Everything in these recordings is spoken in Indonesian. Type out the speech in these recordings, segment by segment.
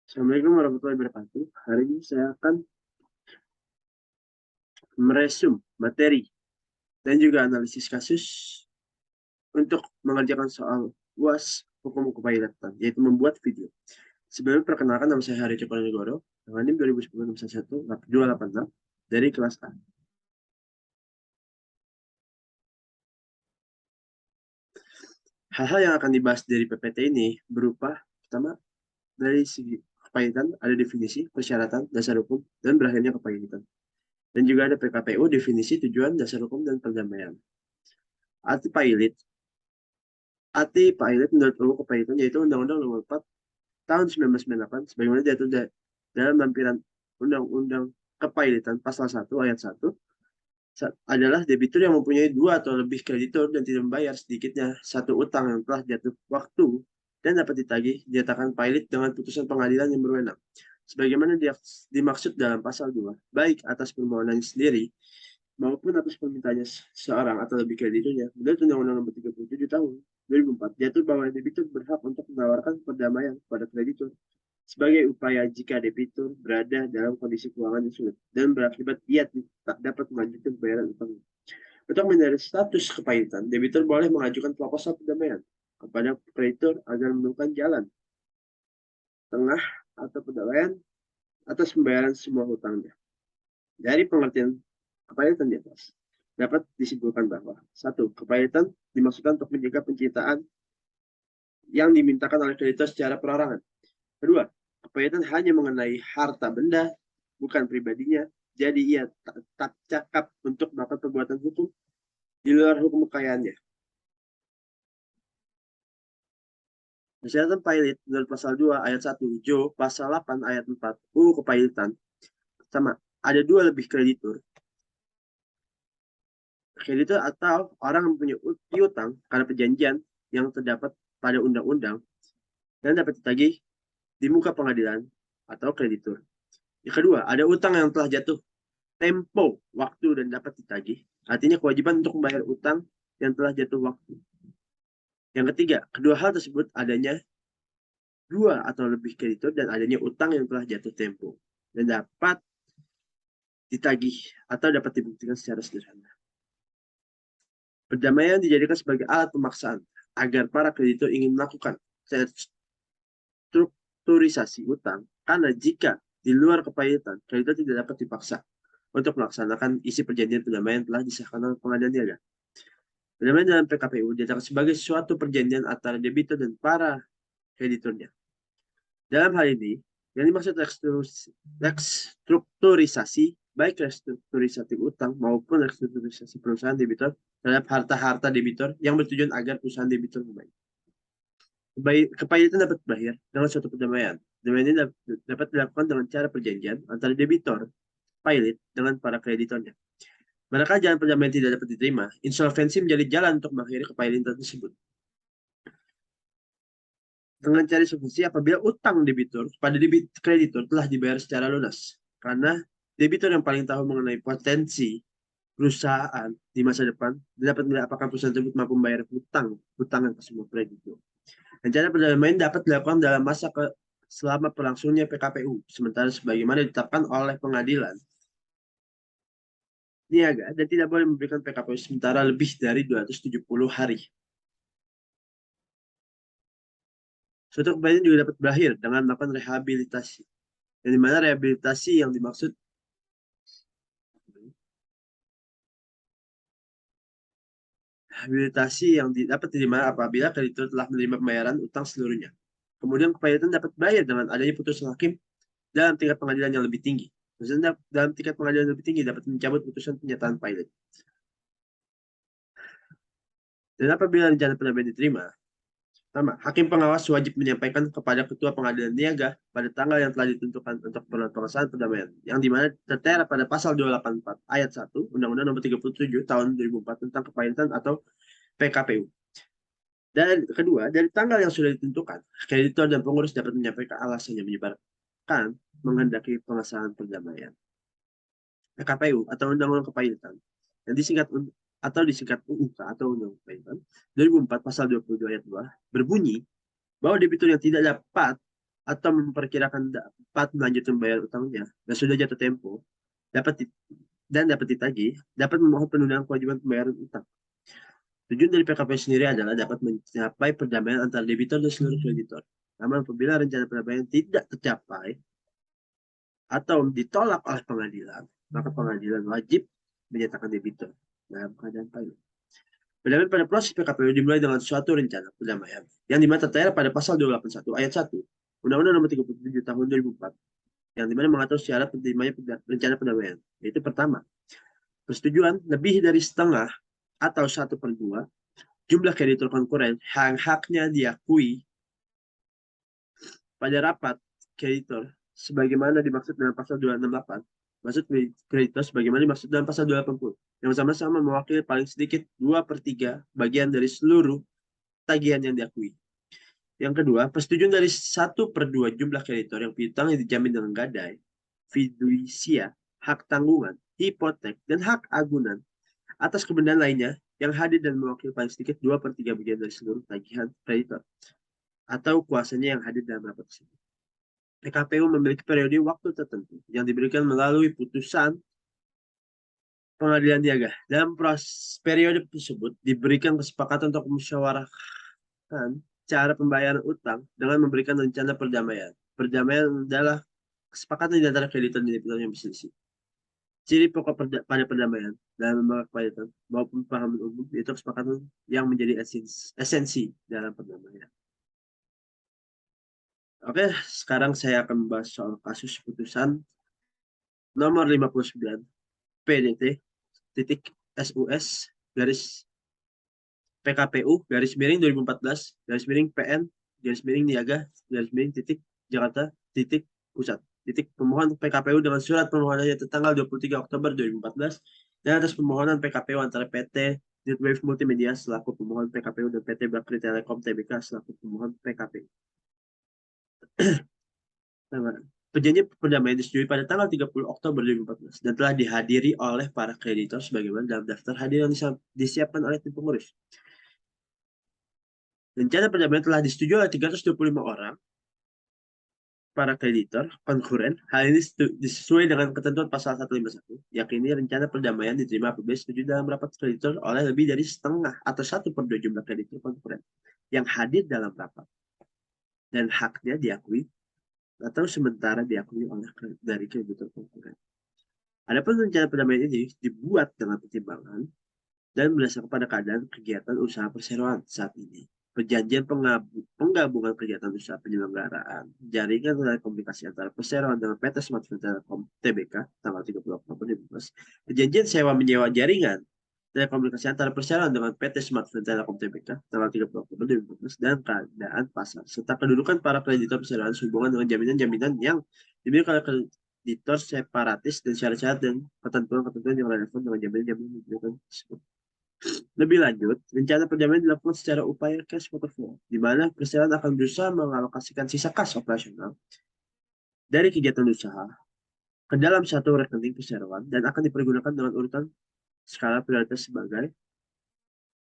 Assalamualaikum warahmatullahi wabarakatuh. Hari ini saya akan meresum materi dan juga analisis kasus untuk mengerjakan soal UAS Hukum Kepailatan, yaitu membuat video. Sebelum perkenalkan, nama saya Hari Cokonegoro, dengan NIM 2010-286 dari kelas A. Hal-hal yang akan dibahas dari PPT ini berupa, pertama, dari segi kepailitan ada definisi, persyaratan, dasar hukum, dan berakhirnya kepailitan. Dan juga ada PKPU, definisi, tujuan, dasar hukum, dan perdamaian. Arti pailit menurut UU Kepailitan yaitu Undang-Undang Nomor 4 Tahun 1998 sebagaimana diatur dalam lampiran Undang-Undang Kepailitan Pasal 1 Ayat 1 adalah debitur yang mempunyai dua atau lebih kreditur dan tidak membayar sedikitnya satu utang yang telah jatuh waktu dan dapat ditagih dinyatakan pailit dengan putusan pengadilan yang berwenang. Sebagaimana dimaksud dalam pasal 2, baik atas permohonannya sendiri maupun atas permintaannya seorang atau lebih krediturnya. Menurut Undang-Undang Nomor 37 Tahun 2004, diatur bahwa debitur berhak untuk menawarkan perdamaian kepada kreditur sebagai upaya jika debitur berada dalam kondisi keuangan yang sulit dan berakibat ia tak dapat melanjutkan pembayaran utangnya. Untuk menghindari status kepailitan, debitur boleh mengajukan proposal perdamaian kepada kreditur agar menemukan jalan tengah atau perdamaian atas pembayaran semua hutangnya. Dari pengertian kepailitan di atas, dapat disimpulkan bahwa satu, kepailitan dimaksudkan untuk menjaga penciptaan yang dimintakan oleh kreditur secara perorangan. Kedua, kepailitan hanya mengenai harta benda, bukan pribadinya, jadi ia tak cakap untuk melakukan perbuatan hukum di luar hukum kekayaannya. Persyaratan pailit menurut pasal 2 ayat 1 Jo, pasal 8 ayat 4 UU Kepailitan. Sama, ada dua lebih kreditur. Kreditur atau orang yang mempunyai piutang karena perjanjian yang terdapat pada undang-undang dan dapat ditagih di muka pengadilan atau kreditur. Yang kedua, ada utang yang telah jatuh tempo waktu dan dapat ditagih. Artinya kewajiban untuk membayar utang yang telah jatuh waktu. Yang ketiga, kedua hal tersebut adanya dua atau lebih kreditur dan adanya utang yang telah jatuh tempo dan dapat ditagih atau dapat dibuktikan secara sederhana. Perdamaian dijadikan sebagai alat pemaksaan agar para kreditur ingin melakukan strukturisasi utang, karena jika di luar kepailitan, kreditur tidak dapat dipaksa untuk melaksanakan isi perjanjian perdamaian telah disahkan oleh pengadilan niaga. Perdamaian dalam PKPU dinyatakan sebagai suatu perjanjian antara debitur dan para krediturnya. Dalam hal ini, yang dimaksud restrukturisasi, baik restrukturisasi utang maupun restrukturisasi perusahaan debitur terhadap harta-harta debitur yang bertujuan agar perusahaan debitur membaik. Kepailitan dapat berakhir dengan suatu perdamaian. Perdamaian ini dapat dilakukan dengan cara perjanjian antara debitur pailit dengan para kreditornya. Manakala jalan perdamaian tidak dapat diterima, insolvensi menjadi jalan untuk mengakhiri kepailitan tersebut. Dengan cara insolvensi apabila utang debitur pada kreditur telah dibayar secara lunas. Karena debitur yang paling tahu mengenai potensi perusahaan di masa depan dapat melihat apakah perusahaan tersebut mampu membayar hutang yang semua kreditur. Rencana perdamaian dapat dilakukan dalam masa selama berlangsungnya PKPU, sementara sebagaimana ditetapkan oleh pengadilan niaga dan tidak boleh memberikan PKPU sementara lebih dari 270 hari. Suatu kepailitan juga dapat berakhir dengan melakukan rehabilitasi. Yang dimana rehabilitasi yang dimaksud rehabilitasi yang dapat diterima apabila kreditur telah menerima pembayaran utang seluruhnya. Kemudian kepailitan dapat berakhir dengan adanya putusan hakim dalam tingkat pengadilan yang lebih tinggi. Maksudnya dalam tingkat pengadilan yang lebih tinggi dapat mencabut putusan pernyataan pailit. Dan apabila rencana perdamaian diterima, pertama, hakim pengawas wajib menyampaikan kepada ketua pengadilan niaga pada tanggal yang telah ditentukan untuk pelaksanaan perdamaian, yang dimana tertera pada pasal 284 ayat 1 Undang-Undang Nomor 37 Tahun 2004 tentang kepailitan atau PKPU. Dan kedua, dari tanggal yang sudah ditentukan, kreditor dan pengurus dapat menyampaikan alasan yang menyebarkan menghendaki pengesahan perdamaian. PKPU atau Undang-Undang Kepailitan yang disingkat UUK atau Undang-Undang Kepailitan 2004 pasal 22 ayat 2 berbunyi bahwa debitur yang tidak dapat atau memperkirakan dapat melanjutkan membayar utangnya dan sudah jatuh tempo dapat ditagih, dapat memohon penundaan kewajiban pembayaran utang. Tujuan dari PKP sendiri adalah dapat mencapai perdamaian antara debitur dan seluruh kreditor. Namun apabila rencana perdamaian tidak tercapai atau ditolak oleh pengadilan, maka pengadilan wajib menyatakan debitur dalam keadaan payung. Perdamaian pada proses PKPU dimulai dengan suatu rencana perdamaian yang dimana tertera pada pasal 281 ayat 1 Undang-Undang Nomor 37 Tahun 2004 yang dimana mengatur syarat diterimanya rencana perdamaian. Yaitu pertama, persetujuan lebih dari setengah atau 1/2 jumlah kreditur konkuren yang haknya diakui pada rapat kreditor sebagaimana dimaksud dalam pasal 268. Maksud kreditor sebagaimana dimaksud dalam pasal 280 yang sama-sama mewakili paling sedikit 2/3 bagian dari seluruh tagihan yang diakui. Yang kedua, persetujuan dari 1/2 jumlah kreditor yang piutang yang dijamin dengan gadai, fidusia, hak tanggungan, hipotek, dan hak agunan atas kebenaran lainnya yang hadir dan mewakili paling sedikit 2/3 bagian dari seluruh tagihan kreditor atau kuasanya yang hadir dalam rapat tersebut. PKPU memiliki periode waktu tertentu yang diberikan melalui putusan pengadilan niaga. Dalam periode tersebut diberikan kesepakatan untuk musyawarahkan cara pembayaran utang dengan memberikan rencana perdamaian. Perdamaian adalah kesepakatan di antara kreditor dan debitur yang berselisih. Ciri pokok pada perdamaian dalam lembaga kepailitan maupun pemahaman umum yaitu kesepakatan yang menjadi esensi dalam perdamaian. Oke, sekarang saya akan membahas soal kasus putusan nomor 59 PDT titik SUS garis PKPU garis miring 2014 garis miring PN garis miring niaga garis miring titik Jakarta titik pusat titik pemohon PKPU dengan surat permohonannya tertanggal 23 Oktober 2014 dan atas permohonan PKPU antara PT Netwave Multimedia selaku pemohon PKPU dan PT Bakri Telekom Tbk selaku pemohon PKPU. Perjanjian perdamaian disetujui pada tanggal 30 Oktober 2014 dan telah dihadiri oleh para kreditor sebagaimana dalam daftar hadir yang disiapkan oleh tim pengurus. Rencana perdamaian telah disetujui oleh 325 orang para kreditor konkuren. Hal ini sesuai dengan ketentuan pasal 151, yakni rencana perdamaian diterima apabila setuju dalam rapat kreditor oleh lebih dari setengah atau 1/2 jumlah kreditor konkuren yang hadir dalam rapat dan haknya diakui atau sementara diakui oleh dari kreditor konkuren. Adapun rencana perdamaian ini dibuat dengan pertimbangan dan berdasarkan pada keadaan kegiatan usaha perseroan saat ini. Perjanjian penggabungan kegiatan usaha penyelenggaraan jaringan telekomunikasi antara perseroan dengan PT Smartphone Telekom Tbk tanggal 30 Oktober 2015. Perjanjian sewa menyewa jaringan telekomunikasi antara perseroan dengan PT Smartphone Telekom Tbk tanggal 30 Oktober 2014 dan keadaan pasar serta kedudukan para kreditor perseroan sehubungan dengan jaminan-jaminan yang dimiliki oleh kreditor separatis dan syarat-syarat dan ketentuan-ketentuan yang relevan dengan jaminan-jaminan tersebut. Lebih lanjut, rencana perdamaian dilakukan secara upaya cash waterfall, di mana perseroan akan berusaha mengalokasikan sisa kas operasional dari kegiatan usaha ke dalam satu rekening perseroan dan akan dipergunakan dengan urutan skala prioritas sebagai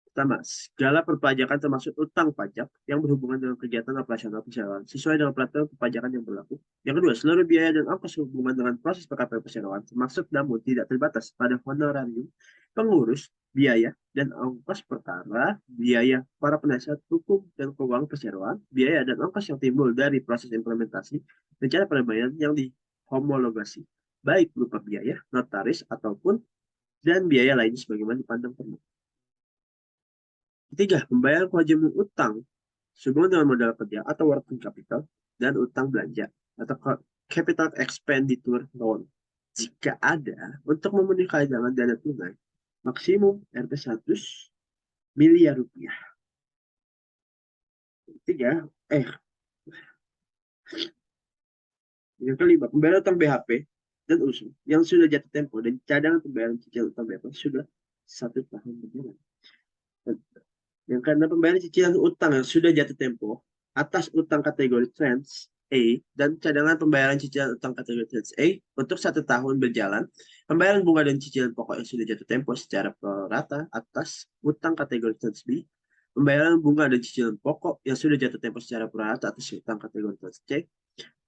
pertama, segala perpajakan termasuk utang pajak yang berhubungan dengan kegiatan operasional perseroan sesuai dengan peraturan perpajakan yang berlaku. Yang kedua, seluruh biaya dan ongkos hubungan dengan proses PKP perseroan termasuk namun tidak terbatas pada honorarium pengurus, biaya dan ongkos perkara, biaya para penasihat hukum dan keuangan perseroan, biaya dan ongkos yang timbul dari proses implementasi rencana perdamaian yang dihomologasi, baik berupa biaya, notaris ataupun dan biaya lain sebagaimana dipandang perlu. Ketiga, pembayaran kewajiban utang sehubungan dengan modal kerja atau working capital dan utang belanja atau capital expenditure loan jika ada untuk memenuhi cadangan dana tunai maksimum Rp 100 miliar. Tiga, yang kelima, pembayaran utang BHP dan USU yang sudah jatuh tempo dan cadangan pembayaran cicilan utang BHP sudah 1 tahun berjalan. Yang keenam, pembayaran cicilan utang yang sudah jatuh tempo atas utang kategori Tranche A dan cadangan pembayaran cicilan utang kategori Tranche A untuk 1 tahun berjalan. Pembayaran bunga dan cicilan pokok yang sudah jatuh tempo secara prorata atas utang kategori Tranche B pembayaran bunga dan cicilan pokok yang sudah jatuh tempo secara prorata atas utang kategori trans C,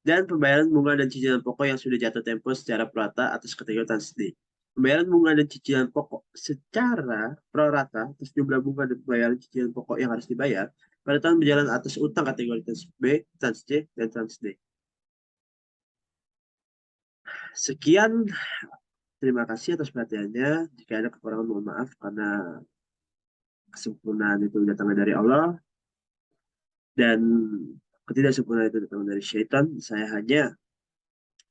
dan pembayaran bunga dan cicilan pokok yang sudah jatuh tempo secara prorata atas kategori trans D. Pembayaran bunga dan cicilan pokok secara prorata atas jumlah bunga dan pembayaran cicilan pokok yang harus dibayar pada tahun berjalan atas utang kategori trans B, trans C, dan trans D. Sekian, terima kasih atas perhatiannya. Jika ada kekurangan, mohon maaf karena kesempurnaan itu datangnya dari Allah dan ketidaksempurnaan itu datang dari syaitan. Saya hanya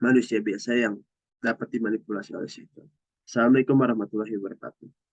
manusia biasa yang dapat dimanipulasi oleh syaitan. Assalamualaikum warahmatullahi wabarakatuh.